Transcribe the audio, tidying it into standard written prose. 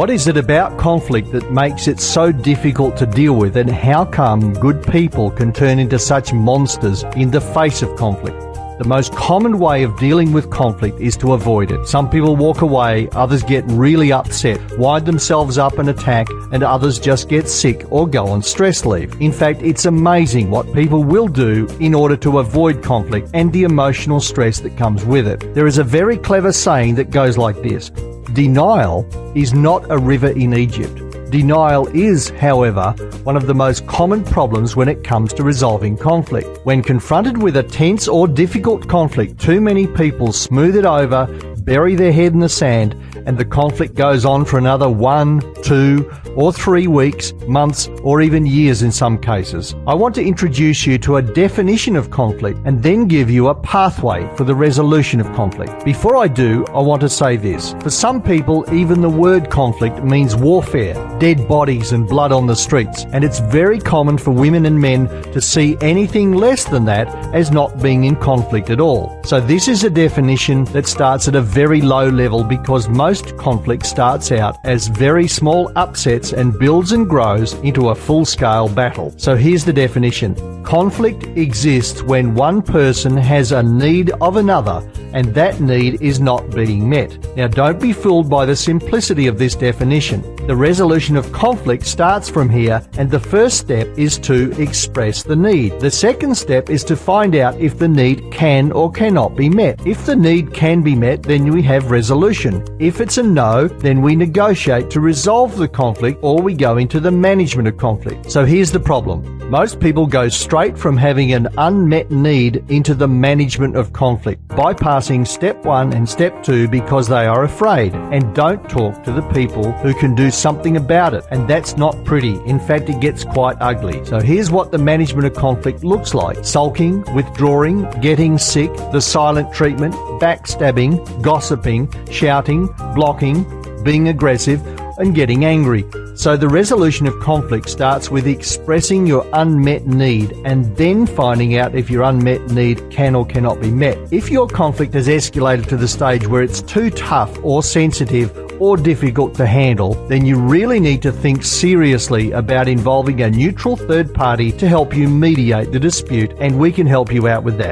What is it about conflict that makes it so difficult to deal with, and how come good people can turn into such monsters in the face of conflict? The most common way of dealing with conflict is to avoid it. Some people walk away, others get really upset, wind themselves up and attack, and others just get sick or go on stress leave. In fact, it's amazing what people will do in order to avoid conflict and the emotional stress that comes with it. There is a very clever saying that goes like this: denial is not a river in Egypt. Denial is, however, one of the most common problems when it comes to resolving conflict. When confronted with a tense or difficult conflict, too many people smooth it over, bury their head in the sand, and the conflict goes on for another 1, 2, or 3 weeks, months, or even years in some cases. I want to introduce you to a definition of conflict and then give you a pathway for the resolution of conflict. Before I do, I want to say this. For some people, even the word conflict means warfare, dead bodies and blood on the streets, and it's very common for women and men to see anything less than that as not being in conflict at all. So this is a definition that starts at a very low level, because most conflict starts out as very small upsets and builds and grows into a full-scale battle. So here's the definition. Conflict exists when one person has a need of another and that need is not being met. Now, don't be fooled by the simplicity of this definition. The resolution of conflict starts from here, and the first step is to express the need. The second step is to find out if the need can or cannot be met. If the need can be met, then we have resolution. If it's a no, then we negotiate to resolve the conflict, or we go into the management of conflict. So here's the problem. Most people go straight from having an unmet need into the management of conflict, bypassing step 1 and step 2 because they are afraid and don't talk to the people who can do something about it. And that's not pretty. In fact, it gets quite ugly. So here's what the management of conflict looks like: sulking, withdrawing, getting sick, the silent treatment, backstabbing, gossiping, shouting, blocking, being aggressive, and getting angry. So the resolution of conflict starts with expressing your unmet need and then finding out if your unmet need can or cannot be met. If your conflict has escalated to the stage where it's too tough or sensitive or difficult to handle, then you really need to think seriously about involving a neutral third party to help you mediate the dispute, and we can help you out with that.